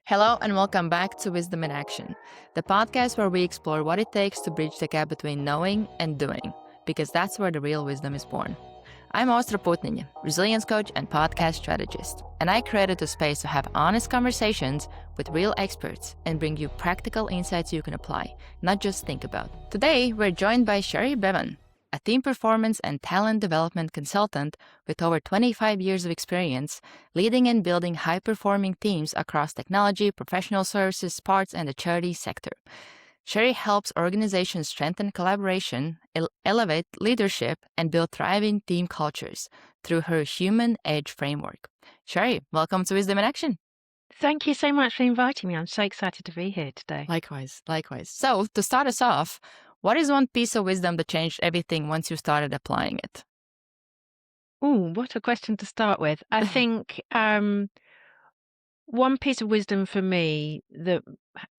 Hello, and welcome back to Wisdom in Action, the podcast where we explore what it takes to bridge the gap between knowing and doing, because that's where the real wisdom is born. I'm Ostra Putninja, resilience coach and podcast strategist, and I created a space to have honest conversations with real experts and bring you practical insights you can apply, not just think about. Today, we're joined by Bevan, a team performance and talent development consultant with over 25 years of experience leading and building high-performing teams across technology, professional services, sports, and the charity sector. Sherry helps organizations strengthen collaboration, elevate leadership, and build thriving team cultures through her Human Edge framework. Sherry, welcome to Wisdom in Action. Thank you so much for inviting me. I'm so excited to be here today. Likewise. So, to start us off, what is one piece of wisdom that changed everything once you started applying it? Oh, what a question to start with. I think one piece of wisdom for me that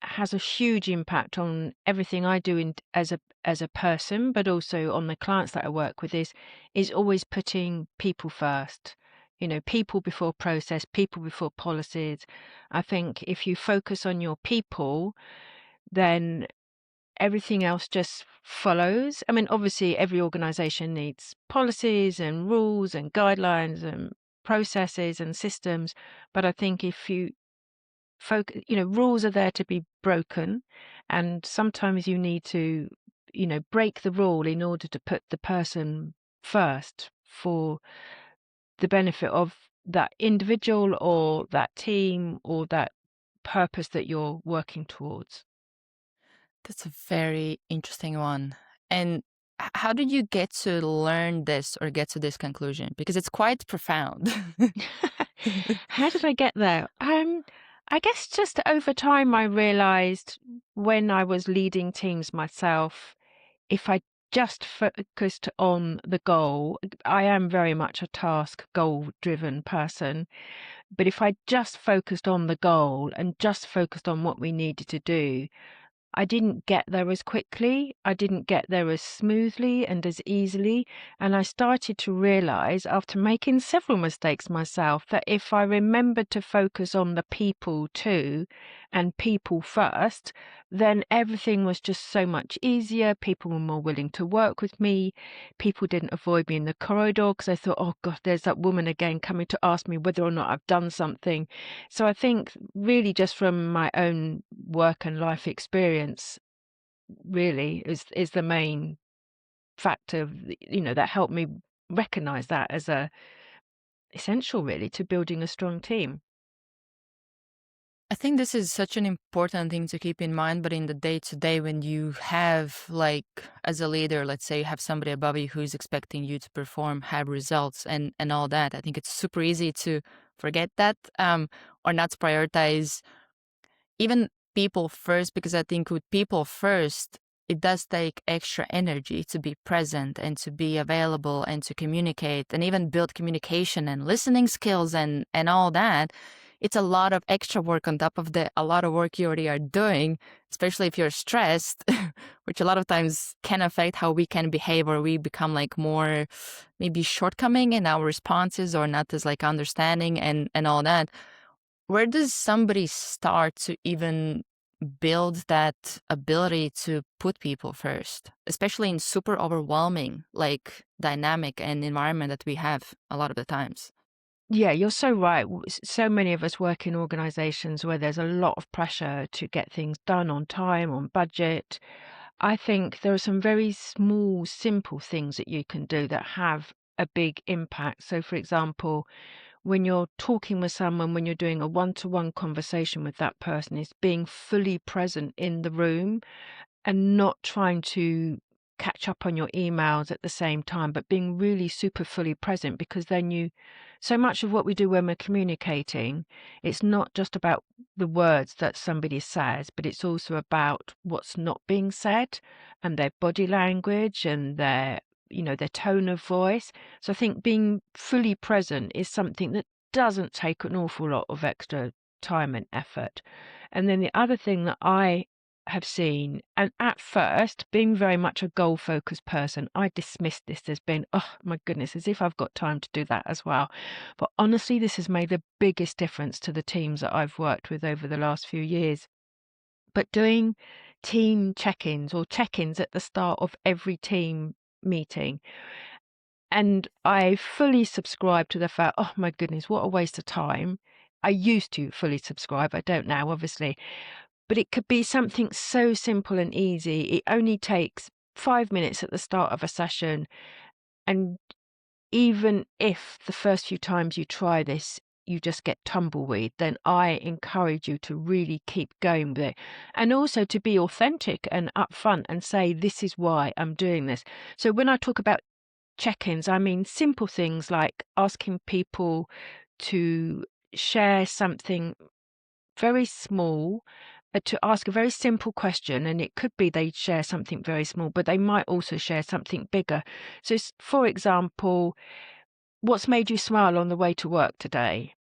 has a huge impact on everything I do as a person, but also on the clients that I work with is always putting people first. You know, people before process, people before policies. I think if you focus on your people, then everything else just follows. I mean, obviously, every organization needs policies and rules and guidelines and processes and systems. But I think if you focus, rules are there to be broken. And sometimes you need to, break the rule in order to put the person first for the benefit of that individual or that team or that purpose that you're working towards. That's a very interesting one. And how did you get to learn this or get to this conclusion? Because it's quite profound. How did I get there? I guess just over time, I realized when I was leading teams myself, if I just focused on the goal, I am very much a task goal driven person. But if I just focused on the goal and just focused on what we needed to do, I didn't get there as quickly. I didn't get there as smoothly and as easily. And I started to realize after making several mistakes myself that if I remembered to focus on the people too and people first, then everything was just so much easier. People were more willing to work with me. People didn't avoid me in the corridor because I thought, oh God, there's that woman again coming to ask me whether or not I've done something. So I think really just from my own work and life experience really is the main factor, that helped me recognize that as a essential really to building a strong team. I think this is such an important thing to keep in mind, but in the day to day, when you have, like, as a leader, let's say you have somebody above you who's expecting you to perform, have results, and all that, I think it's super easy to forget that or not to prioritize even people first, because I think with people first, it does take extra energy to be present and to be available and to communicate and even build communication and listening skills and all that. It's a lot of extra work on top of a lot of work you already are doing, especially if you're stressed, which a lot of times can affect how we can behave, or we become like more maybe shortcoming in our responses or not as like understanding and all that. Where does somebody start to even build that ability to put people first, especially in super overwhelming, like, dynamic and environment that we have a lot of the times? Yeah, you're so right. So many of us work in organizations where there's a lot of pressure to get things done on time, on budget. I think there are some very small, simple things that you can do that have a big impact. So, for example, when you're talking with someone, when you're doing a one-to-one conversation with that person, is being fully present in the room and not trying to catch up on your emails at the same time, but being really super fully present, because then so much of what we do when we're communicating, it's not just about the words that somebody says, but it's also about what's not being said and their body language and their tone of voice. So I think being fully present is something that doesn't take an awful lot of extra time and effort. And then the other thing that I have seen, and at first, being very much a goal-focused person, I dismissed this as being, oh my goodness, as if I've got time to do that as well. But honestly, this has made the biggest difference to the teams that I've worked with over the last few years. But doing team check-ins or check-ins at the start of every team meeting, and I fully subscribe to the fact, oh my goodness, what a waste of time. I used to fully subscribe. I don't now, obviously. But it could be something so simple and easy. It only takes 5 minutes at the start of a session. And even if the first few times you try this, you just get tumbleweed, then I encourage you to really keep going with it. And also to be authentic and upfront and say, this is why I'm doing this. So when I talk about check-ins, I mean simple things like asking people to share something very small, to ask a very simple question, and it could be they share something very small, but they might also share something bigger. So, for example, what's made you smile on the way to work today?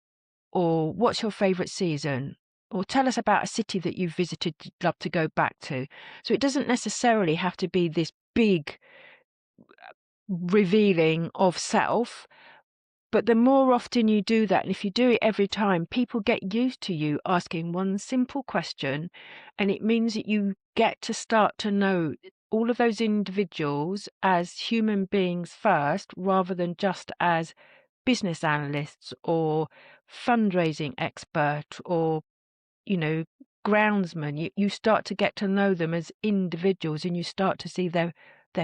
Or what's your favorite season? Or tell us about a city that you've visited you'd love to go back to. So it doesn't necessarily have to be this big revealing of self. But the more often you do that, and if you do it every time, people get used to you asking one simple question, and it means that you get to start to know all of those individuals as human beings first, rather than just as business analysts or fundraising expert or, you know, groundsman. You start to get to know them as individuals, and you start to see their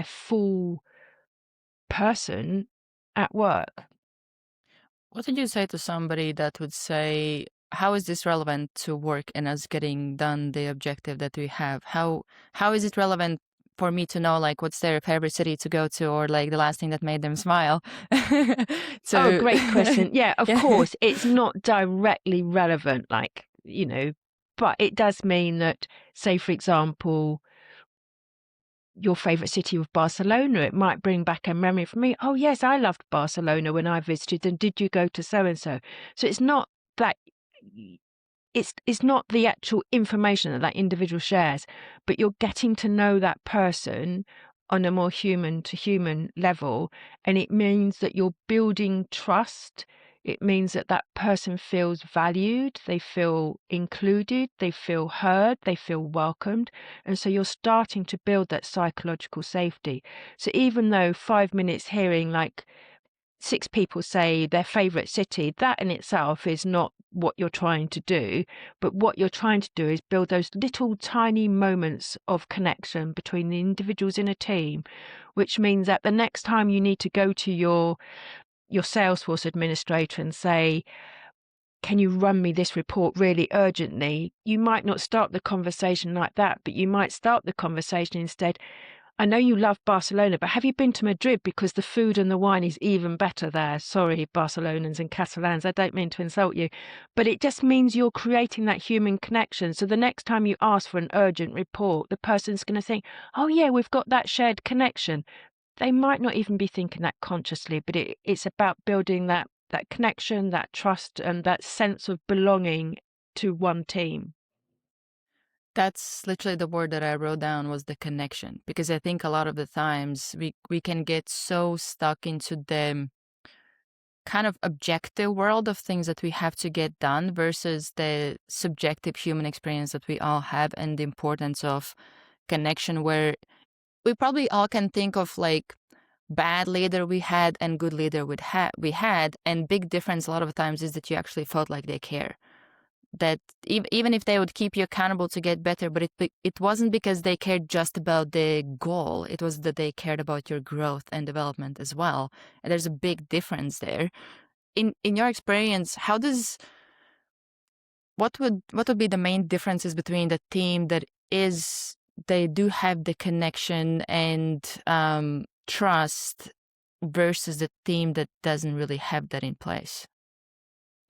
full person at work. What would you say to somebody that would say, how is this relevant to work and us getting done the objective that we have? How is it relevant for me to know like what's their favorite city to go to or like the last thing that made them smile? Oh, So great question. Yeah, of yeah. course, it's not directly relevant, but it does mean that, say, for example, your favorite city of Barcelona, it might bring back a memory for me. Oh, yes, I loved Barcelona when I visited. And did you go to so and so? So it's not that it's not the actual information that that individual shares, but you're getting to know that person on a more human to human level, and it means that you're building trust. It means that that person feels valued, they feel included, they feel heard, they feel welcomed, and so you're starting to build that psychological safety. So even though 5 minutes hearing like 6 people say their favorite city, that in itself is not what you're trying to do. But what you're trying to do is build those little tiny moments of connection between the individuals in a team, which means that the next time you need to go to your Salesforce administrator and say, can you run me this report really urgently? You might not start the conversation like that, but you might start the conversation instead. I know you love Barcelona, but have you been to Madrid? Because the food and the wine is even better there. Sorry, Barcelonans and Catalans, I don't mean to insult you, but it just means you're creating that human connection. So the next time you ask for an urgent report, the person's going to think, oh yeah, we've got that shared connection. They might not even be thinking that consciously, but it's about building that connection, that trust, and that sense of belonging to one team. That's literally the word that I wrote down was the connection because I think a lot of the times we can get so stuck into the kind of objective world of things that we have to get done versus the subjective human experience that we all have and the importance of connection where we probably all can think of like bad leader we had and good leader we had and big difference a lot of times is that you actually felt like they care that even if they would keep you accountable to get better, but it wasn't because they cared just about the goal. It was that they cared about your growth and development as well. And there's a big difference there. In your experience, how does what would be the main differences between the team that is they do have the connection and trust versus the team that doesn't really have that in place?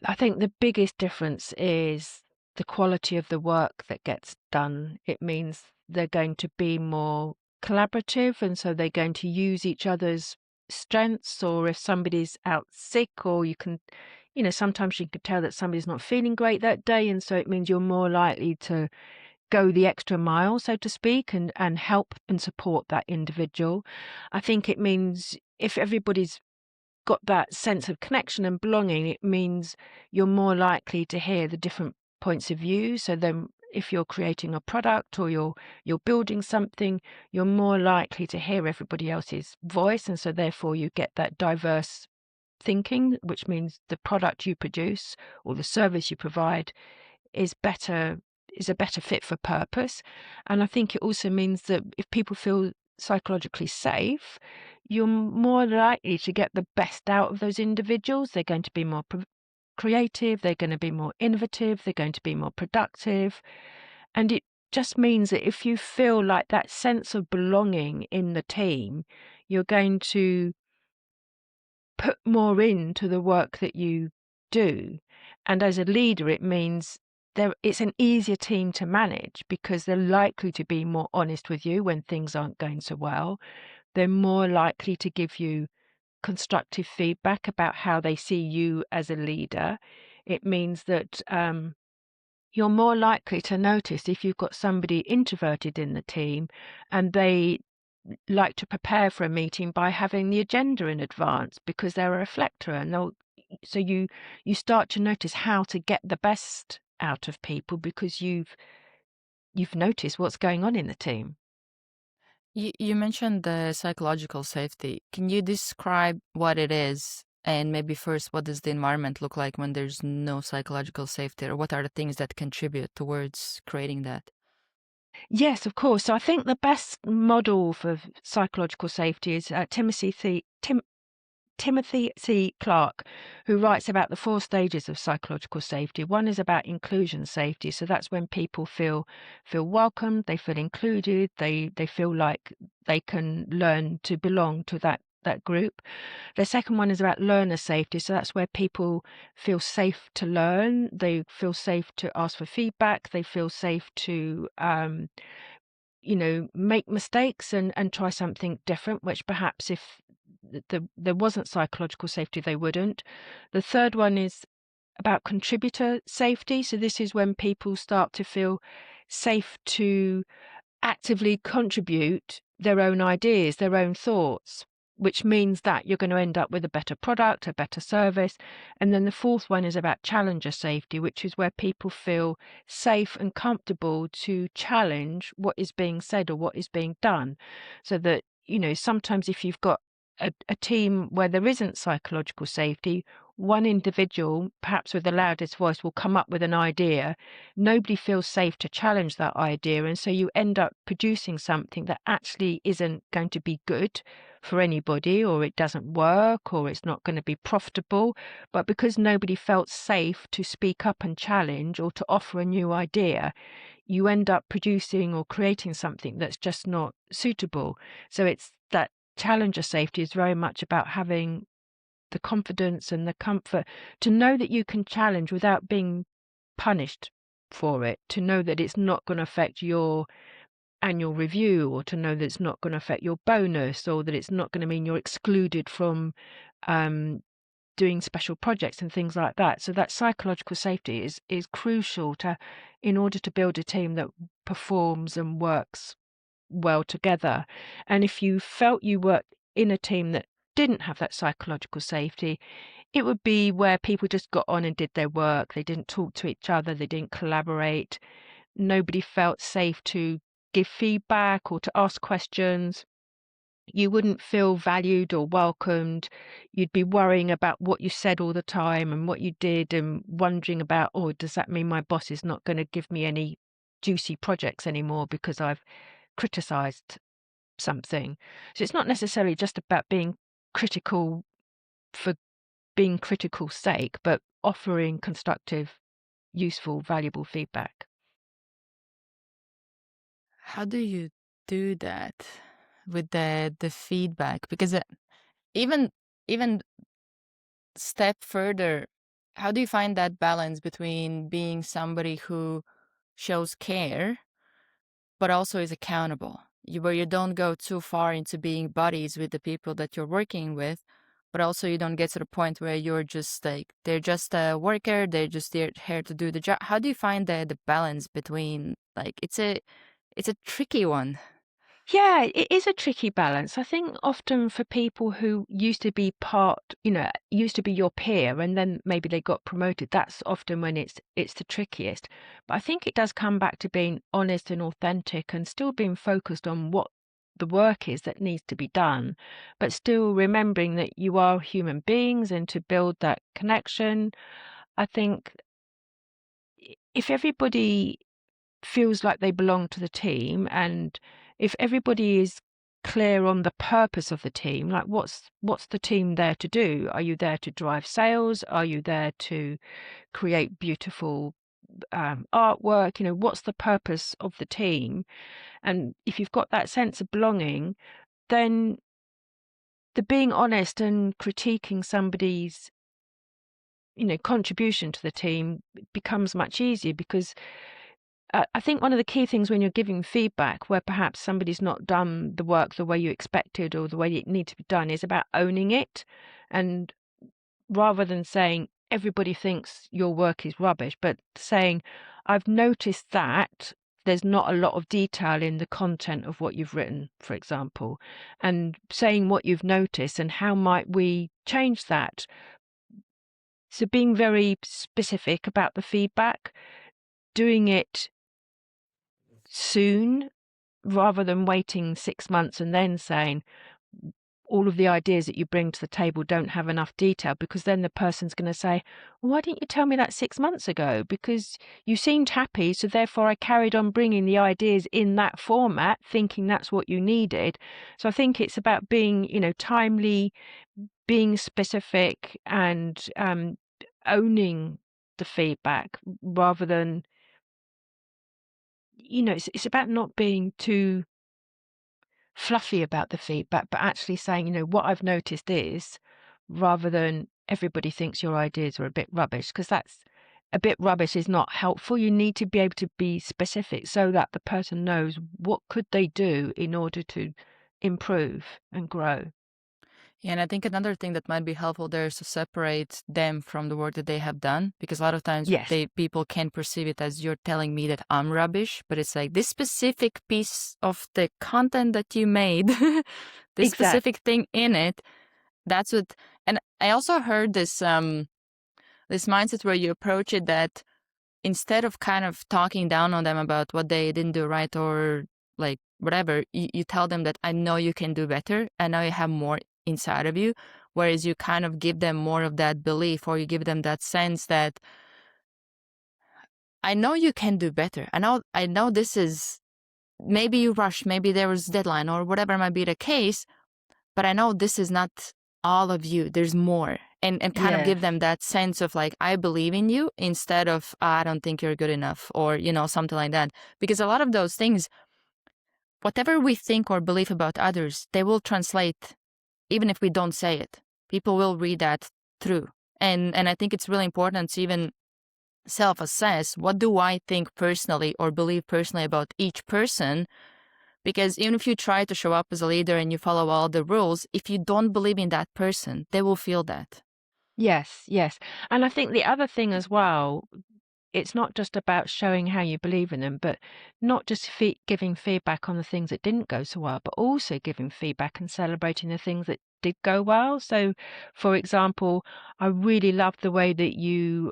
I think the biggest difference is the quality of the work that gets done. It means they're going to be more collaborative, and so they're going to use each other's strengths. Or if somebody's out sick, or sometimes you can tell that somebody's not feeling great that day, and so it means you're more likely to go the extra mile, so to speak, and help and support that individual. I think it means if everybody's got that sense of connection and belonging, it means you're more likely to hear the different points of view. So then if you're creating a product or you're building something, you're more likely to hear everybody else's voice. And so therefore you get that diverse thinking, which means the product you produce or the service you provide is a better fit for purpose. And I think it also means that if people feel psychologically safe, you're more likely to get the best out of those individuals. They're going to be more creative, they're going to be more innovative, they're going to be more productive. And it just means that if you feel like that sense of belonging in the team, you're going to put more into the work that you do. And as a leader, it means it's an easier team to manage because they're likely to be more honest with you when things aren't going so well. They're more likely to give you constructive feedback about how they see you as a leader. It means that you're more likely to notice if you've got somebody introverted in the team and they like to prepare for a meeting by having the agenda in advance because they're a reflector, and so you start to notice how to get the best out of people because you've noticed what's going on in the team. You mentioned the psychological safety. Can you describe what it is? And maybe first, what does the environment look like when there's no psychological safety, or what are the things that contribute towards creating that? Yes, of course. So I think the best model for psychological safety is Timothy C. Clark, who writes about the 4 stages of psychological safety. One is about inclusion safety. So that's when people feel welcomed, they feel included, they feel like they can learn to belong to that group. The second one is about learner safety. So that's where people feel safe to learn, they feel safe to ask for feedback, they feel safe to make mistakes and try something different, which perhaps if there wasn't psychological safety, they wouldn't. The third one is about contributor safety. So this is when people start to feel safe to actively contribute their own ideas, their own thoughts, which means that you're going to end up with a better product, a better service. And then the fourth one is about challenger safety, which is where people feel safe and comfortable to challenge what is being said or what is being done. So that, sometimes if you've got a team where there isn't psychological safety, one individual, perhaps with the loudest voice, will come up with an idea. Nobody feels safe to challenge that idea. And so you end up producing something that actually isn't going to be good for anybody, or it doesn't work, or it's not going to be profitable. But because nobody felt safe to speak up and challenge or to offer a new idea, you end up producing or creating something that's just not suitable. So it's that challenger safety is very much about having the confidence and the comfort to know that you can challenge without being punished for it, to know that it's not going to affect your annual review, or to know that it's not going to affect your bonus, or that it's not going to mean you're excluded from um, doing special projects and things like that. So that psychological safety is crucial in order to build a team that performs and works well together. And if you felt you worked in a team that didn't have that psychological safety, it would be where people just got on and did their work. They didn't talk to each other, they didn't collaborate. Nobody felt safe to give feedback or to ask questions. You wouldn't feel valued or welcomed. You'd be worrying about what you said all the time and what you did, and wondering about, oh, does that mean my boss is not going to give me any juicy projects anymore because I've criticized something? So it's not necessarily just about being critical for being critical's sake, but offering constructive, useful, valuable feedback. How do you do that with the feedback? Because even even step further, how do you find that balance between being somebody who shows care but also is accountable? Where you don't go too far into being buddies with the people that you're working with, but also you don't get to the point where you're just like they're just a worker, they're just there here to do the job. How do you find the balance between like it's a tricky one. Yeah, it is a tricky balance. I think often for people who used to be used to be your peer and then maybe they got promoted, that's often when it's the trickiest. But I think it does come back to being honest and authentic and still being focused on what the work is that needs to be done, but still remembering that you are human beings and to build that connection. I think if everybody feels like they belong to the team and if everybody is clear on the purpose of the team, like what's the team there to do? Are you there to drive sales? Are you there to create beautiful artwork? What's the purpose of the team? And if you've got that sense of belonging, then the being honest and critiquing somebody's contribution to the team becomes much easier because I think one of the key things when you're giving feedback where perhaps somebody's not done the work the way you expected or the way it needs to be done is about owning it. And rather than saying everybody thinks your work is rubbish, but saying, I've noticed that there's not a lot of detail in the content of what you've written, for example, and saying what you've noticed and how might we change that. So being very specific about the feedback, doing it soon rather than waiting 6 months and then saying all of the ideas that you bring to the table don't have enough detail, because then the person's going to say, well, why didn't you tell me that 6 months ago? Because you seemed happy, so therefore I carried on bringing the ideas in that format, thinking that's what you needed. So I think it's about being, timely, being specific, and owning the feedback rather than, it's about not being too fluffy about the feedback, but actually saying, what I've noticed is, rather than everybody thinks your ideas are a bit rubbish, because that's a bit rubbish is not helpful. You need to be able to be specific so that the person knows what could they do in order to improve and grow. Yeah, and I think another thing that might be helpful there is to separate them from the work that they have done, because a lot of times Yes, people can perceive it as you're telling me that I'm rubbish, but it's like this specific piece of the content that you made, this exactly. specific thing in it, that's what. And I also heard this mindset where you approach it that instead of kind of talking down on them about what they didn't do right or like whatever, you tell them that I know you can do better. I know you have more inside of you. Whereas you kind of give them more of that belief, or you give them that sense that I know you can do better. I know this is maybe you rush, maybe there was deadline or whatever might be the case, but I know this is not all of you. There's more. And kind of Yes. give them that sense of like, I believe in you instead of, I don't think you're good enough or, something like that. Because a lot of those things, whatever we think or believe about others, they will translate even if we don't say it. People will read that through. And I think it's really important to even self-assess, what do I think personally or believe personally about each person? Because even if you try to show up as a leader and you follow all the rules, if you don't believe in that person, they will feel that. Yes, yes. And I think the other thing as well, it's not just about showing how you believe in them, but not just giving feedback on the things that didn't go so well, but also giving feedback and celebrating the things that did go well. So, for example, I really loved the way that you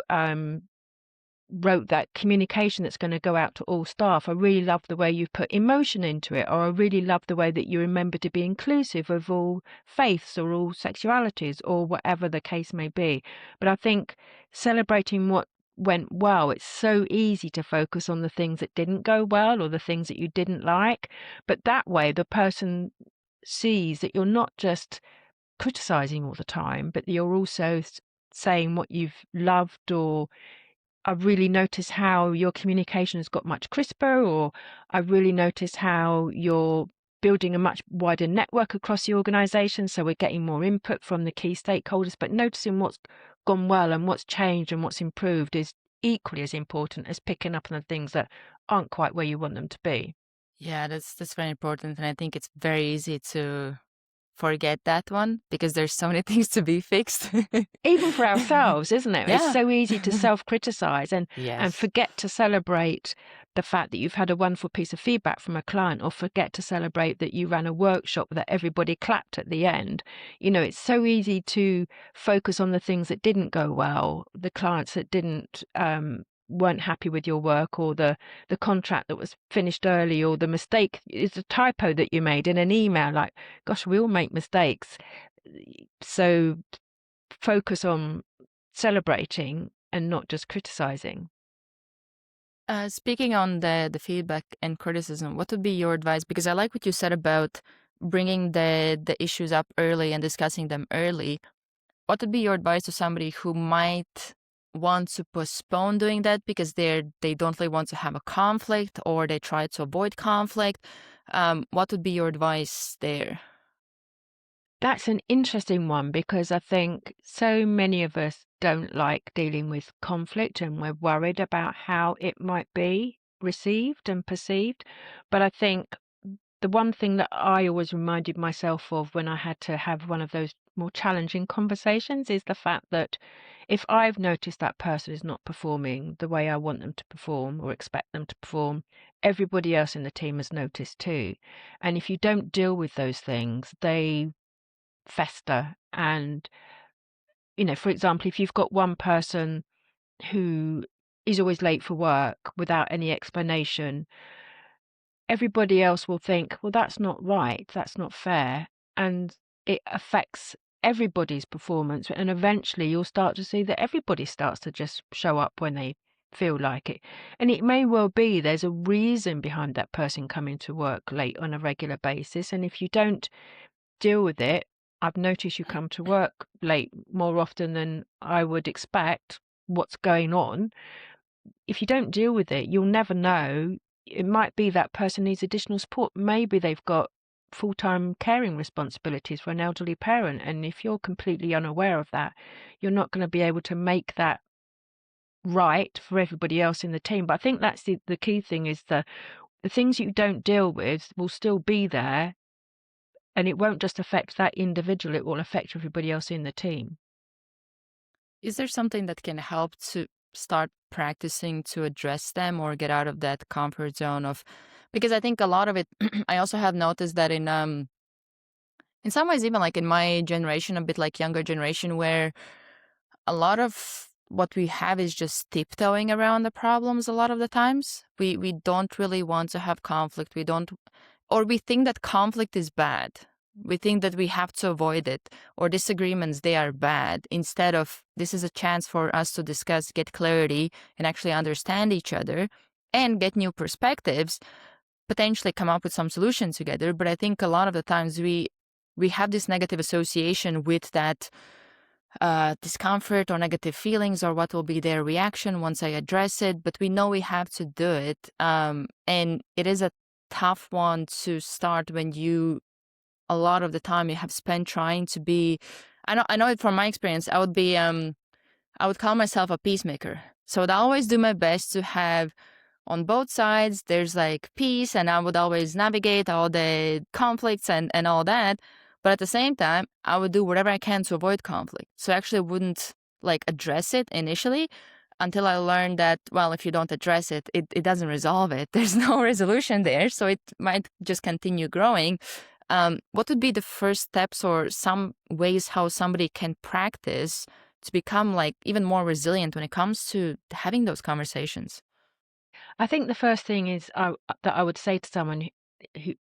wrote that communication that's going to go out to all staff. I really love the way you put emotion into it, or I really love the way that you remember to be inclusive of all faiths or all sexualities or whatever the case may be. But I think celebrating what went well, it's so easy to focus on the things that didn't go well or the things that you didn't like. But that way, the person sees that you're not just criticizing all the time, but you're also saying what you've loved, or I've really noticed how your communication has got much crisper, or I've really noticed how you're building a much wider network across the organization. So we're getting more input from the key stakeholders, but noticing what's gone well and what's changed and what's improved is equally as important as picking up on the things that aren't quite where you want them to be. Yeah, that's very important. And I think it's very easy to forget that one because there's so many things to be fixed. Even for ourselves, isn't it? It's Yeah. so easy to self-criticize and Yes. forget to celebrate the fact that you've had a wonderful piece of feedback from a client, or forget to celebrate that you ran a workshop that everybody clapped at the end. It's so easy to focus on the things that didn't go well, the clients that didn't weren't happy with your work, or the contract that was finished early, or the mistake is a typo that you made in an email. Like, gosh, we all make mistakes. So focus on celebrating and not just criticizing. Speaking on the feedback and criticism, what would be your advice? Because I like what you said about bringing the issues up early and discussing them early. What would be your advice to somebody who might want to postpone doing that because they don't really want to have a conflict, or they try to avoid conflict? What would be your advice there? That's an interesting one, because I think so many of us don't like dealing with conflict, and we're worried about how it might be received and perceived. But I think the one thing that I always reminded myself of when I had to have one of those more challenging conversations is the fact that if I've noticed that person is not performing the way I want them to perform or expect them to perform, everybody else in the team has noticed too. And if you don't deal with those things, they fester. And, for example, if you've got one person who is always late for work without any explanation, everybody else will think, well, that's not right, that's not fair. And it affects everybody's performance. And eventually you'll start to see that everybody starts to just show up when they feel like it. And it may well be there's a reason behind that person coming to work late on a regular basis. And if you don't deal with it, I've noticed you come to work late more often than I would expect. What's going on? If you don't deal with it, you'll never know. It might be that person needs additional support. Maybe they've got full-time caring responsibilities for an elderly parent. And if you're completely unaware of that, you're not going to be able to make that right for everybody else in the team. But I think that's the key thing, is the things you don't deal with will still be there, and it won't just affect that individual, it will affect everybody else in the team. Is there something that can help to start practicing to address them or get out of that comfort zone of, because I think a lot of it I also have noticed that in some ways, even like in my generation, a bit like younger generation, where a lot of what we have is just tiptoeing around the problems a lot of the times. We don't really want to have conflict. We don't, or we think that conflict is bad. We think that we have to avoid it, or disagreements, they are bad, instead of this is a chance for us to discuss, get clarity, and actually understand each other and get new perspectives, potentially come up with some solutions together. But I think a lot of the times we have this negative association with that discomfort or negative feelings, or what will be their reaction once I address it. But we know we have to do it. And it is a tough one to start when a lot of the time you have spent trying to be, I know it from my experience. I would call myself a peacemaker. So I'd always do my best to have on both sides, there's like peace, and I would always navigate all the conflicts and all that. But at the same time, I would do whatever I can to avoid conflict. So I actually wouldn't like address it initially until I learned that, well, if you don't address it, it doesn't resolve it. There's no resolution there. So it might just continue growing. What would be the first steps or some ways how somebody can practice to become like even more resilient when it comes to having those conversations? I think the first thing is that I would say to someone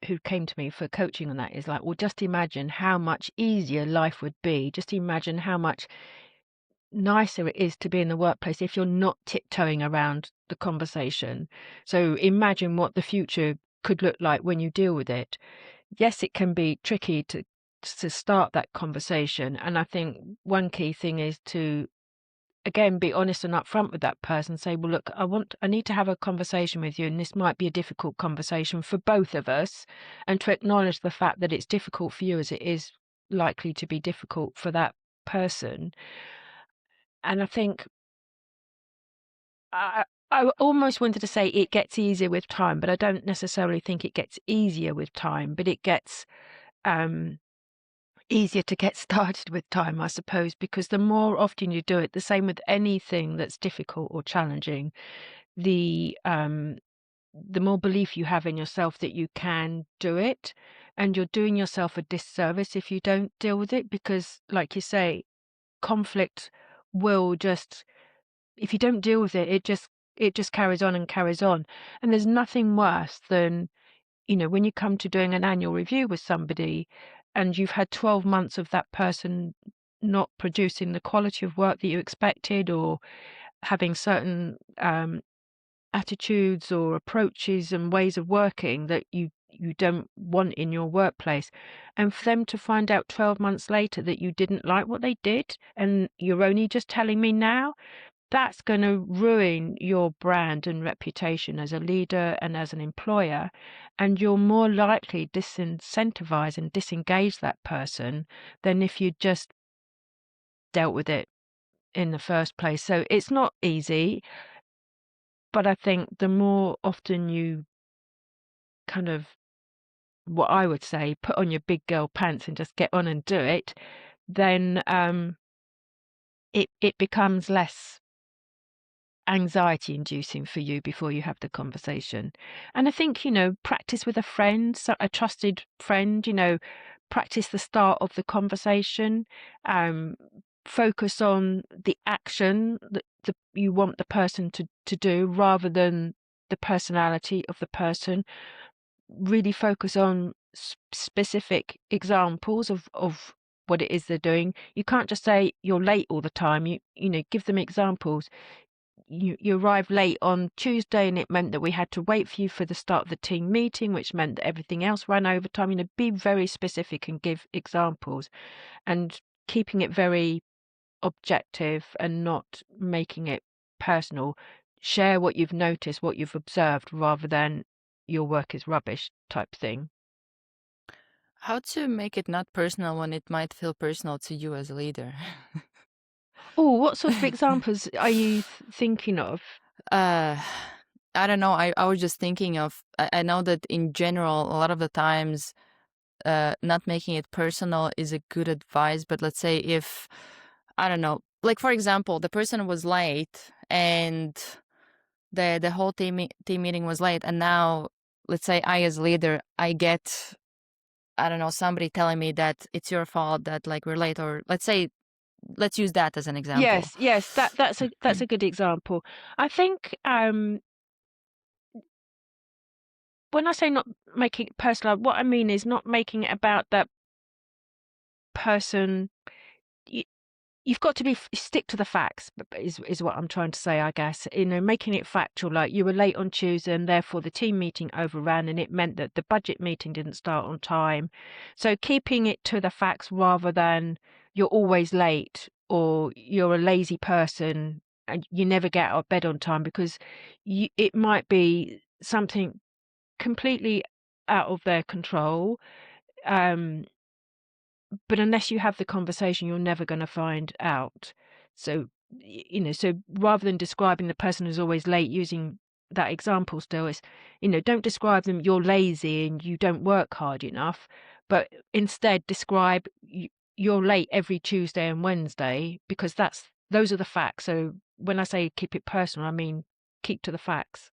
who came to me for coaching on that is like, well, just imagine how much easier life would be. Just imagine how much nicer it is to be in the workplace if you're not tiptoeing around the conversation. So imagine what the future could look like when you deal with it. Yes, it can be tricky to start that conversation. And I think one key thing is to, again, be honest and upfront with that person. Say, well, look, I need to have a conversation with you, and this might be a difficult conversation for both of us, and to acknowledge the fact that it's difficult for you as it is likely to be difficult for that person. And I think I almost wanted to say it gets easier with time, but I don't necessarily think it gets easier with time, but it gets, um, easier to get started with time, I suppose, because the more often you do it, the same with anything that's difficult or challenging, the more belief you have in yourself that you can do it, and you're doing yourself a disservice if you don't deal with it, because like you say, conflict will just, if you don't deal with it, it just carries on and carries on. And there's nothing worse than, when you come to doing an annual review with somebody and you've had 12 months of that person not producing the quality of work that you expected, or having certain attitudes or approaches and ways of working that you don't want in your workplace, and for them to find out 12 months later that you didn't like what they did and you're only just telling me now, that's going to ruin your brand and reputation as a leader and as an employer, and you're more likely disincentivize and disengage that person than if you just dealt with it in the first place. So it's not easy, but I think the more often you kind of, what I would say, put on your big girl pants and just get on and do it, then it becomes less anxiety inducing for you before you have the conversation. And I think, practice with a friend, a trusted friend, practice the start of the conversation, um, focus on the action that you want the person to do rather than the personality of the person. Really focus on specific examples of what it is they're doing. You can't just say you're late all the time. Give them examples. You arrived late on Tuesday and it meant that we had to wait for you for the start of the team meeting, which meant that everything else ran over time. Be very specific and give examples, and keeping it very objective and not making it personal. Share what you've noticed, what you've observed, rather than your work is rubbish type thing. How to make it not personal when it might feel personal to you as a leader? Oh, what sort of examples are you thinking of? Uh, I don't know. I was just thinking of, I know that in general, a lot of the times, not making it personal is a good advice. But let's say if, I don't know, like for example, the person was late and the whole team meeting was late, and now let's say I as leader, I get, I don't know, somebody telling me that it's your fault that like we're late, or let's use that as an example. Yes, that's a good example. I think when I say not making it personal, what I mean is not making it about that person. You've got to stick to the facts, is what I'm trying to say, I guess. Making it factual, like you were late on Tuesday and therefore the team meeting overran and it meant that the budget meeting didn't start on time. So keeping it to the facts rather than you're always late or you're a lazy person and you never get out of bed on time, because it might be something completely out of their control. Um, but unless you have the conversation, you're never going to find out. So, so rather than describing the person who's always late, using that example still, is, don't describe them, you're lazy and you don't work hard enough, but instead describe you're late every Tuesday and Wednesday, because those are the facts. So when I say keep it personal, I mean keep to the facts.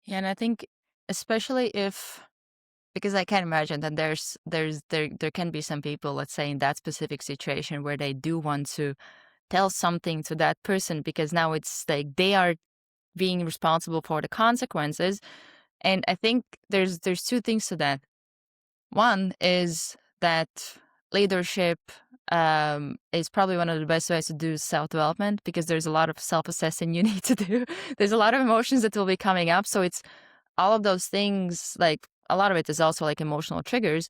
Yeah, and I think especially if, because I can imagine that there can be some people, let's say in that specific situation, where they do want to tell something to that person because now it's like they are being responsible for the consequences. And I think there's two things to that. One is that leadership is probably one of the best ways to do self-development, because there's a lot of self-assessing you need to do. There's a lot of emotions that will be coming up. So it's all of those things, like a lot of it is also like emotional triggers.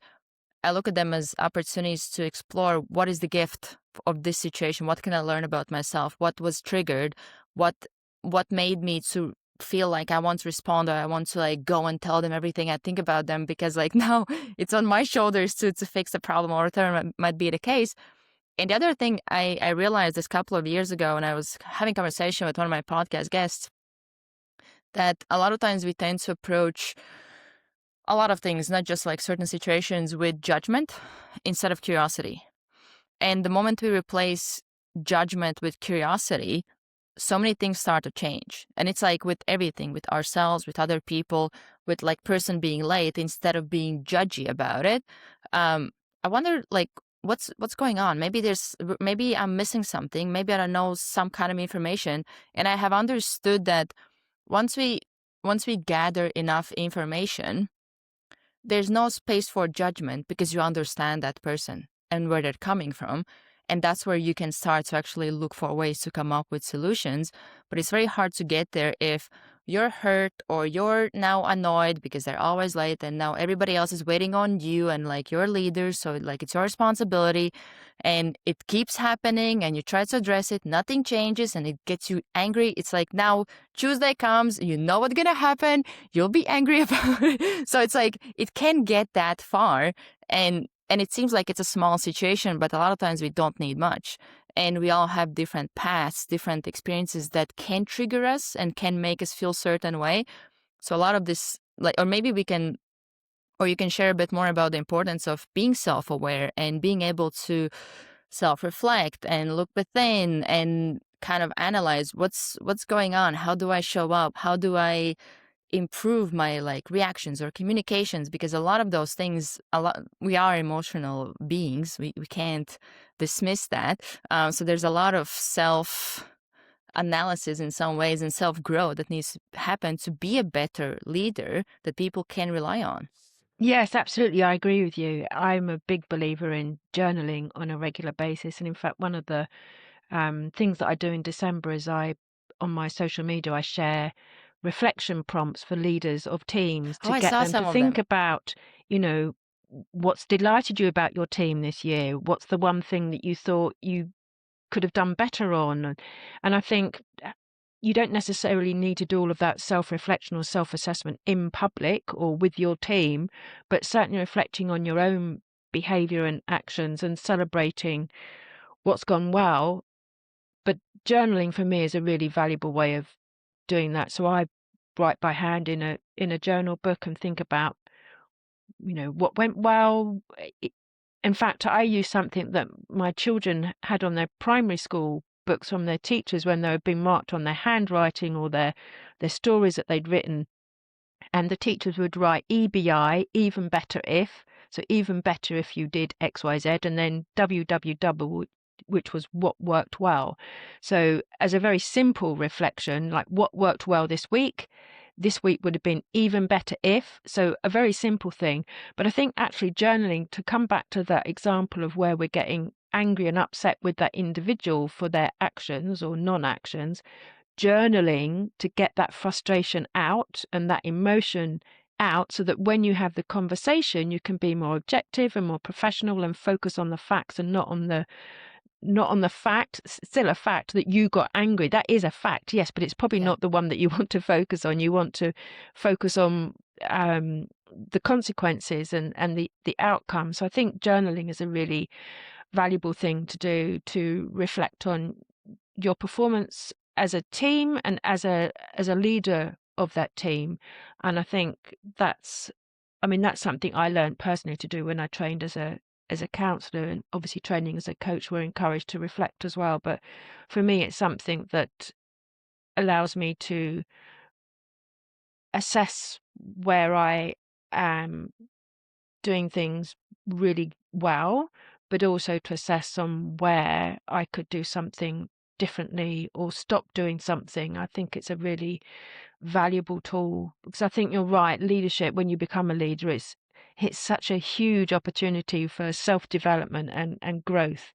I look at them as opportunities to explore what is the gift of this situation. What can I learn about myself? What was triggered? What what made me to feel like I want to respond, or I want to like go and tell them everything I think about them, because like now it's on my shoulders to fix the problem, or whatever might be the case. And the other thing I realized this couple of years ago when I was having a conversation with one of my podcast guests, that a lot of times we tend to approach a lot of things, not just like certain situations, with judgment instead of curiosity. And the moment we replace judgment with curiosity, so many things start to change. And it's like with everything, with ourselves, with other people, with like person being late, instead of being judgy about it. I wonder like what's going on. Maybe I'm missing something. Maybe I don't know some kind of information. And I have understood that once we once we gather enough information, there's no space for judgment because you understand that person and where they're coming from. And that's where you can start to actually look for ways to come up with solutions. But it's very hard to get there if you're hurt or you're now annoyed because they're always late and now everybody else is waiting on you and like you're a leader. So like it's your responsibility and it keeps happening and you try to address it. Nothing changes and it gets you angry. It's like now Tuesday comes, you know what's going to happen. You'll be angry about it. So it's like it can get that far. And it seems like it's a small situation, but a lot of times we don't need much. And we all have different paths, different experiences that can trigger us and can make us feel a certain way. So a lot of this, like, or maybe we can, or you can share a bit more about the importance of being self-aware and being able to self-reflect and look within and kind of analyze what's going on. How do I show up? How do I improve my like reactions or communications, because a lot of those things, we are emotional beings, we can't dismiss that. So there's a lot of self analysis in some ways and self growth that needs to happen to be a better leader that people can rely on. Yes, absolutely. I agree with you. I'm a big believer in journaling on a regular basis. And in fact, one of the things that I do in December is on my social media, I share reflection prompts for leaders of teams Oh, to I get saw them to some of think them. about, you know, what's delighted you about your team this year? What's the one thing that you thought you could have done better on? And I think you don't necessarily need to do all of that self-reflection or self-assessment in public or with your team, but certainly reflecting on your own behavior and actions and celebrating what's gone well. But journaling for me is a really valuable way of doing that. So I write by hand in a journal book and think about, what went well. In fact, I use something that my children had on their primary school books from their teachers when they were being marked on their handwriting or their stories that they'd written. And the teachers would write EBI, even better if. So even better if you did XYZ, and then WWW, which was what worked well. So as a very simple reflection, like what worked well this week would have been even better if. So a very simple thing. But I think actually journaling, to come back to that example of where we're getting angry and upset with that individual for their actions or non-actions, journaling to get that frustration out and that emotion out so that when you have the conversation you can be more objective and more professional and focus on the facts and not on the fact, still a fact that you got angry. That is a fact, yes, but it's probably Yeah. not the one that you want to focus on. You want to focus on the consequences and the outcome. So I think journaling is a really valuable thing to do to reflect on your performance as a team and as a leader of that team. And I think that's something I learned personally to do when I trained as a counselor, and obviously training as a coach, we're encouraged to reflect as well. But for me, it's something that allows me to assess where I am doing things really well, but also to assess on where I could do something differently or stop doing something. I think it's a really valuable tool because I think you're right. Leadership, when you become a leader, it's such a huge opportunity for self-development and growth.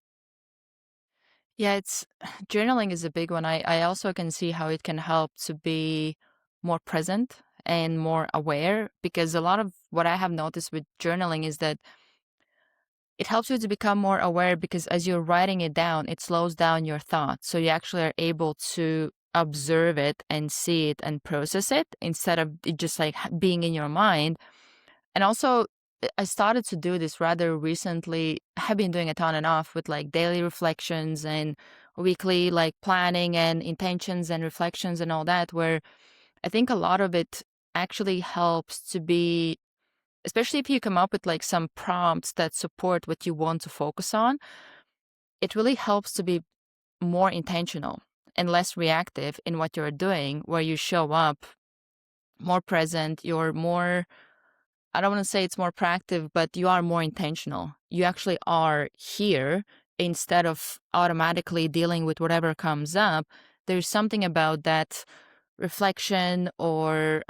Yeah, it's journaling is a big one. I also can see how it can help to be more present and more aware, because a lot of what I have noticed with journaling is that it helps you to become more aware, because as you're writing it down, it slows down your thoughts. So you actually are able to observe it and see it and process it instead of it just like being in your mind. And also, I started to do this rather recently. I have been doing it on and off with like daily reflections and weekly like planning and intentions and reflections and all that, where I think a lot of it actually helps to be especially if you come up with like some prompts that support what you want to focus on, it really helps to be more intentional and less reactive in what you're doing, where you show up more present, you're more, I don't want to say it's more proactive, but you are more intentional. You actually are here instead of automatically dealing with whatever comes up. There's something about that reflection or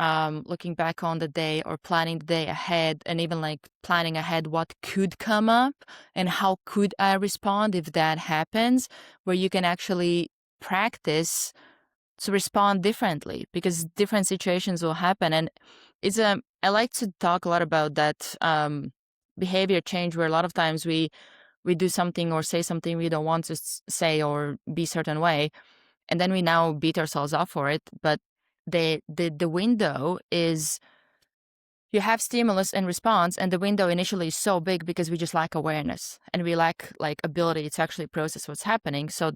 looking back on the day or planning the day ahead, and even like planning ahead what could come up and how could I respond if that happens, where you can actually practice to respond differently because different situations will happen. And it's a I like to talk a lot about that behavior change, where a lot of times we do something or say something we don't want to say or be a certain way, and then we now beat ourselves up for it. But the window is, you have stimulus and response, and the window initially is so big because we just lack awareness and we lack like ability to actually process what's happening. So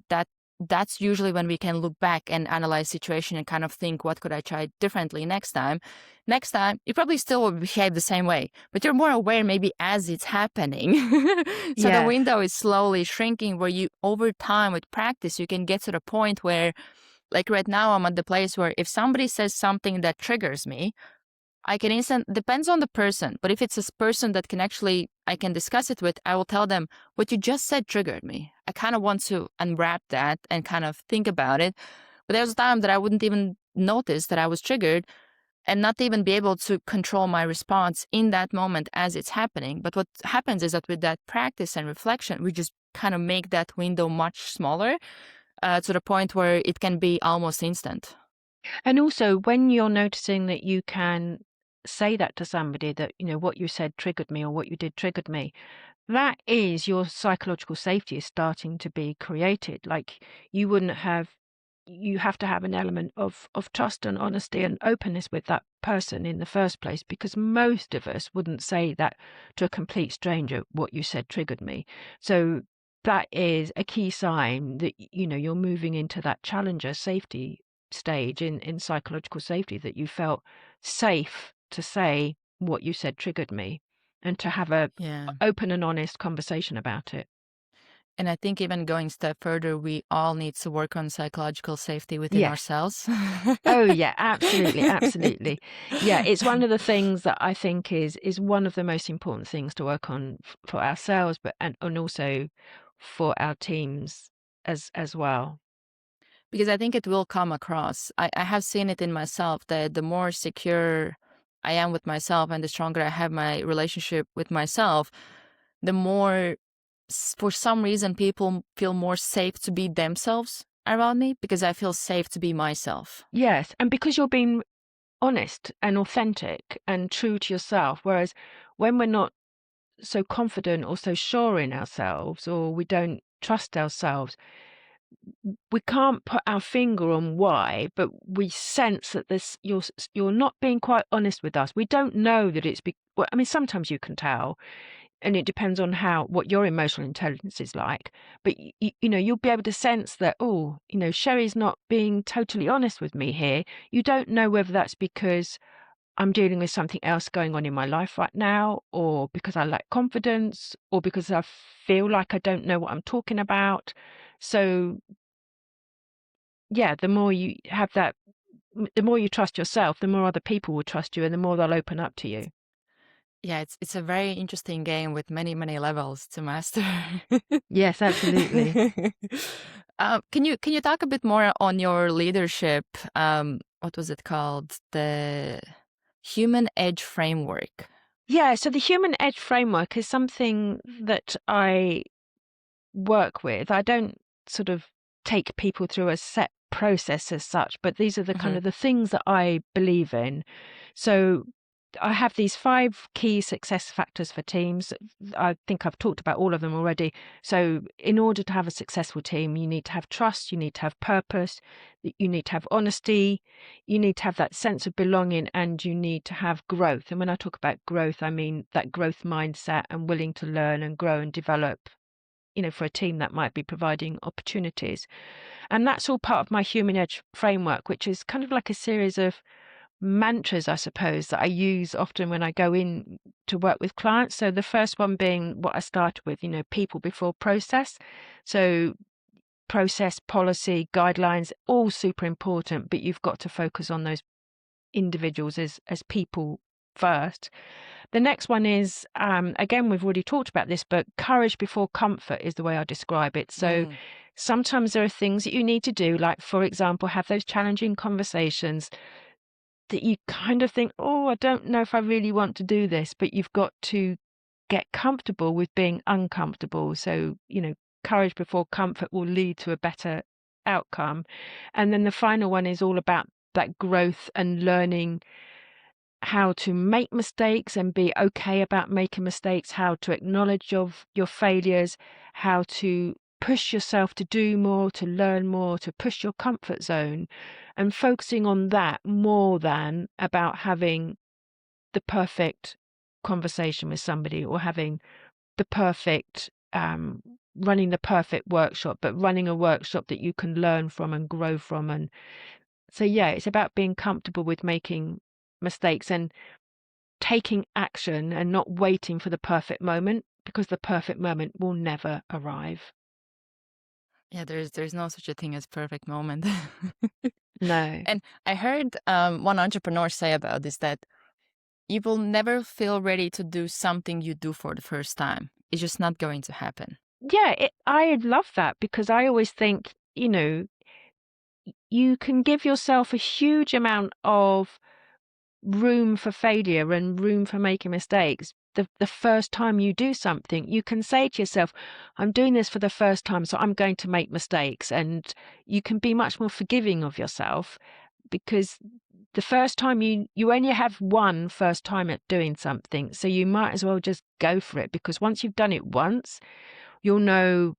that's usually when we can look back and analyze situation and kind of think, what could I try differently next time? Next time you probably still will behave the same way, but you're more aware maybe as it's happening. So the Yes. window is slowly shrinking, where you over time with practice you can get to the point where, like right now I'm at the place where if somebody says something that triggers me, I can depends on the person, but if it's a person that can actually, I can discuss it with, I will tell them, what you just said triggered me. I kind of want to unwrap that and kind of think about it. But there was a time that I wouldn't even notice that I was triggered and not even be able to control my response in that moment as it's happening. But what happens is that with that practice and reflection, we just kind of make that window much smaller, to the point where it can be almost instant. And also, when you're noticing that you can say that to somebody, that, what you said triggered me or what you did triggered me, that is your psychological safety is starting to be created. Like, you have to have an element of trust and honesty and openness with that person in the first place, because most of us wouldn't say that to a complete stranger, what you said triggered me. So that is a key sign that, you're moving into that challenger safety stage in psychological safety, that you felt safe to say what you said triggered me and to have a Yeah. open and honest conversation about it. And I think even going a step further, we all need to work on psychological safety within Yes. ourselves. Oh, yeah, absolutely, absolutely. Yeah, it's one of the things that I think is one of the most important things to work on for ourselves, but and also for our teams as well. Because I think it will come across. I have seen it in myself that the more secure I am with myself and the stronger I have my relationship with myself, the more, for some reason, people feel more safe to be themselves around me because I feel safe to be myself. Yes, and because you're being honest and authentic and true to yourself, whereas when we're not so confident or so sure in ourselves, or we don't trust ourselves, we can't put our finger on why, but we sense that this you're not being quite honest with us. We don't know that it's well, I mean, sometimes you can tell, and it depends on what your emotional intelligence is like. But you'll be able to sense that, oh, Sherry's not being totally honest with me here. You don't know whether that's because I'm dealing with something else going on in my life right now, or because I lack confidence, or because I feel like I don't know what I'm talking about. So yeah, the more you have that, the more you trust yourself, the more other people will trust you and the more they'll open up to you. Yeah, it's a very interesting game with many levels to master. Yes, absolutely. Can you talk a bit more on your leadership? What was it called? The Human Edge Framework. Yeah, so the human edge framework is something that I work with. I don't sort of take people through a set process as such, but these are the kind Hmm. of the things that I believe in. So I have these 5 key success factors for teams. I think I've talked about all of them already. So in order to have a successful team, you need to have trust, you need to have purpose, you need to have honesty, you need to have that sense of belonging, and you need to have growth. And when I talk about growth, I mean that growth mindset and willing to learn and grow and develop, for a team that might be providing opportunities. And that's all part of my human edge framework, which is kind of like a series of mantras, I suppose, that I use often when I go in to work with clients. So the first one being what I started with, people before process. So process, policy, guidelines, all super important, but you've got to focus on those individuals as people first. The next one is, again, we've already talked about this, but courage before comfort is the way I describe it. So Mm. sometimes there are things that you need to do, like, for example, have those challenging conversations that you kind of think, oh, I don't know if I really want to do this, but you've got to get comfortable with being uncomfortable. So, courage before comfort will lead to a better outcome. And then the final one is all about that growth and learning how to make mistakes and be okay about making mistakes, how to acknowledge your failures, how to push yourself to do more, to learn more, to push your comfort zone, and focusing on that more than about having the perfect conversation with somebody or having the perfect running the perfect workshop, but running a workshop that you can learn from and grow from. And so yeah, it's about being comfortable with making mistakes and taking action and not waiting for the perfect moment, because the perfect moment will never arrive. Yeah, there's no such a thing as perfect moment. No. And I heard one entrepreneur say about this that you will never feel ready to do something you do for the first time. It's just not going to happen. Yeah, I love that, because I always think, you can give yourself a huge amount of room for failure and room for making mistakes. The first time you do something, you can say to yourself, I'm doing this for the first time, so I'm going to make mistakes. And you can be much more forgiving of yourself, because the first time you only have one first time at doing something. So you might as well just go for it, because once you've done it once, you'll know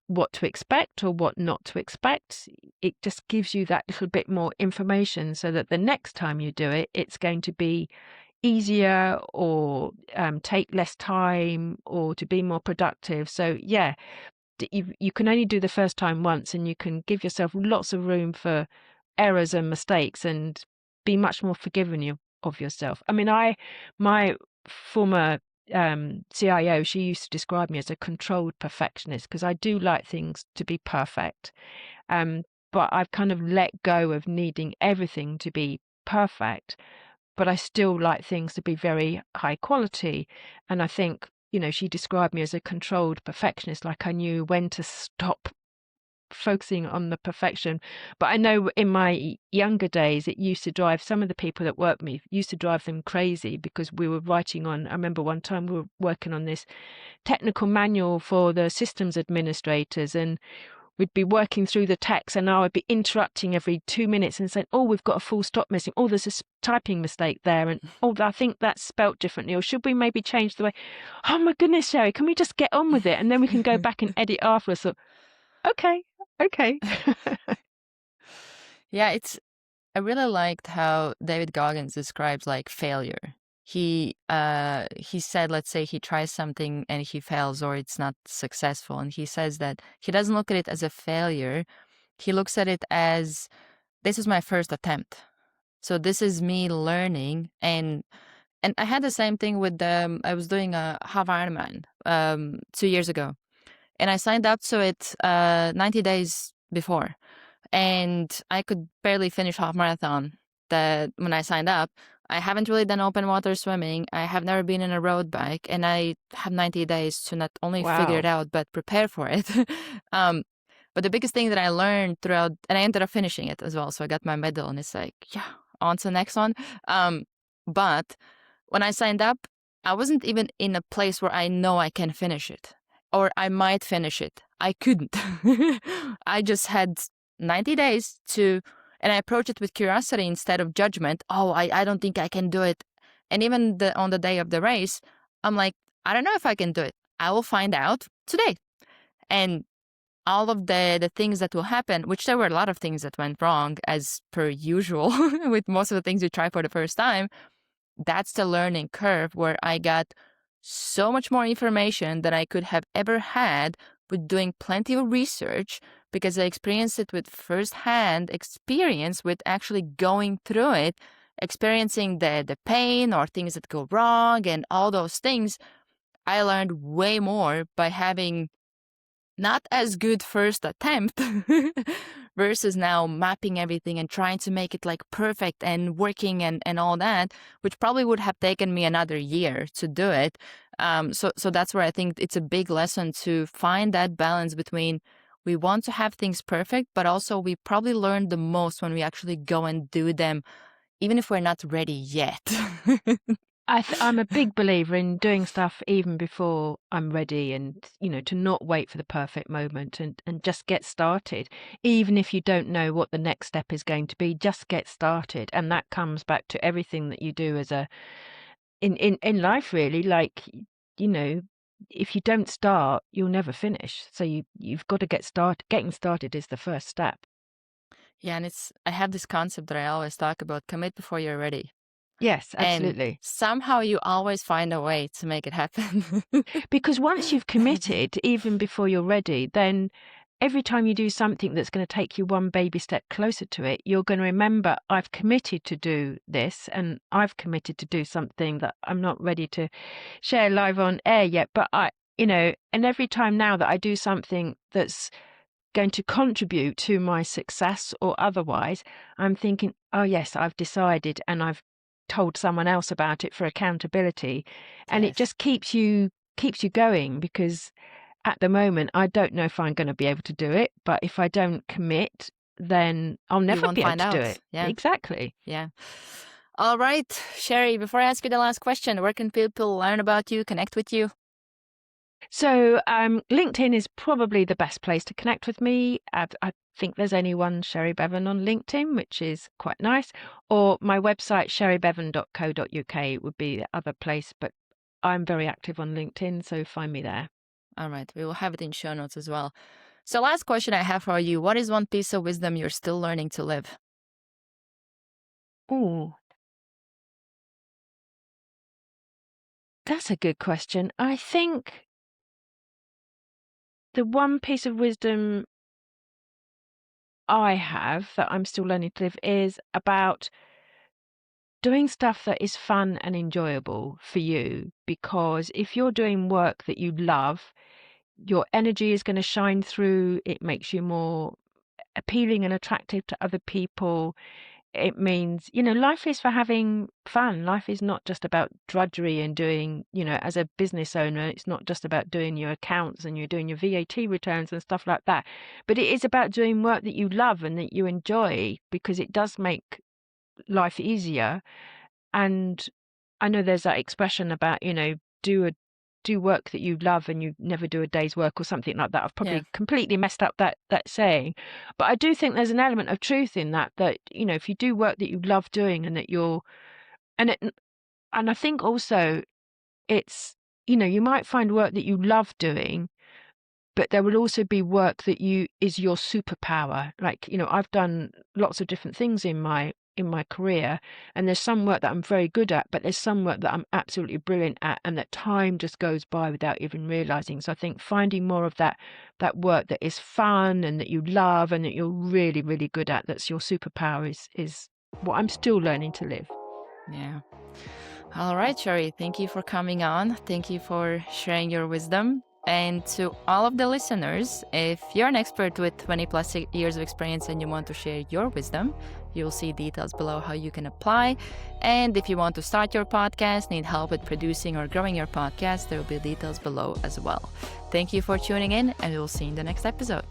what to expect or what not to expect. It just gives you that little bit more information so that the next time you do it, it's going to be easier, or take less time, or to be more productive. So yeah, you can only do the first time once, and you can give yourself lots of room for errors and mistakes and be much more forgiving of yourself. I mean, my former CIO, she used to describe me as a controlled perfectionist, because I do like things to be perfect. Um, but I've kind of let go of needing everything to be perfect, but I still like things to be very high quality. And I think, she described me as a controlled perfectionist, like I knew when to stop focusing on the perfection. But I know in my younger days, it used to drive some of the people that worked with me, used to drive them crazy, because we were writing on, I remember one time we were working on this technical manual for the systems administrators, and we'd be working through the text, and I would be interrupting every 2 minutes and saying, oh, we've got a full stop missing. Oh, there's a typing mistake there. And oh, I think that's spelt differently. Or should we maybe change the way? Oh my goodness, Sherry, can we just get on with it? And then we can go back and edit afterwards. So, okay, okay. Yeah, I really liked how David Goggins describes like failure. He said, let's say he tries something and he fails or it's not successful, and he says that he doesn't look at it as a failure. He looks at it as, this is my first attempt. So this is me learning. And I had the same thing with I was doing a half Ironman 2 years ago, and I signed up to it 90 days before, and I could barely finish half marathon. That when I signed up, I haven't really done open water swimming. I have never been in a road bike, and I have 90 days to not only figure it Wow. out but prepare for it. um, but the biggest thing that I learned throughout, and I ended up finishing it as well, so I got my medal, and it's like, yeah, on to the next one. But when I signed up, I wasn't even in a place where I know I can finish it or I might finish it. I couldn't. I just had 90 days to, and I approach it with curiosity instead of judgment. Oh, I don't think I can do it. And even on the day of the race, I'm like, I don't know if I can do it. I will find out today. And all of the things that will happen, which there were a lot of things that went wrong as per usual with most of the things you try for the first time. That's the learning curve where I got so much more information than I could have ever had with doing plenty of research, because I experienced it with firsthand experience with actually going through it experiencing the pain or things that go wrong and all those things, I learned way more by having not as good first attempt versus now mapping everything and trying to make it like perfect and working and all that, which probably would have taken me another year to do it. So that's where I think it's a big lesson to find that balance between we want to have things perfect, but also we probably learn the most when we actually go and do them, even if we're not ready yet. I'm a big believer in doing stuff even before I'm ready, and to not wait for the perfect moment and just get started. Even if you don't know what the next step is going to be, just get started. And that comes back to everything that you do as in life, really. Like, if you don't start, you'll never finish. So you've got to get started. Getting started is the first step. Yeah, and I have this concept that I always talk about: commit before you're ready. Yes, And absolutely. somehow you always find a way to make it happen. Because once you've committed, even before you're ready, then every time you do something that's going to take you one baby step closer to it, you're going to remember, I've committed to do this, and I've committed to do something that I'm not ready to share live on air yet. But and every time now that I do something that's going to contribute to my success or otherwise, I'm thinking, oh yes, I've decided, and I've told someone else about it for accountability. And it Yes. just keeps you going, because at the moment I don't know if I'm going to be able to do it, but if I don't commit, then I'll You never won't be able find to do out. it. Yeah. Exactly. Yeah. All right, Sherry, before I ask you the last question, where can people learn about you, connect with you? So LinkedIn is probably the best place to connect with me. I think there's only one Sherry Bevan on LinkedIn, which is quite nice. Or my website, sherrybevan.co.uk, would be the other place. But I'm very active on LinkedIn, so find me there. All right, we will have it in show notes as well. So last question I have for you: what is one piece of wisdom you're still learning to live? Oh, that's a good question. I think the one piece of wisdom I have that I'm still learning to live is about doing stuff that is fun and enjoyable for you. Because if you're doing work that you love, your energy is going to shine through. It makes you more appealing and attractive to other people. It means, life is for having fun. Life is not just about drudgery and doing, as a business owner, it's not just about doing your accounts and you're doing your VAT returns and stuff like that. But it is about doing work that you love and that you enjoy, because it does make life easier. And I know there's that expression about, do work that you love and you never do a day's work, or something like that. I've Yeah. probably completely messed up that saying, but I do think there's an element of truth in that, if you do work that you love doing and that you're, and it, and I think also it's, you might find work that you love doing, but there will also be work that is your superpower. Like, I've done lots of different things in my career, and there's some work that I'm very good at, but there's some work that I'm absolutely brilliant at, and that time just goes by without even realizing. So I think finding more of that work that is fun and that you love and that you're really, really good at, that's your superpower, is what I'm still learning to live. Yeah. All right, Sherry, thank you for coming on. Thank you for sharing your wisdom. And to all of the listeners, if you're an expert with 20 plus years of experience and you want to share your wisdom, you'll see details below how you can apply. And if you want to start your podcast, need help with producing or growing your podcast, there will be details below as well. Thank you for tuning in, and we'll see you in the next episode.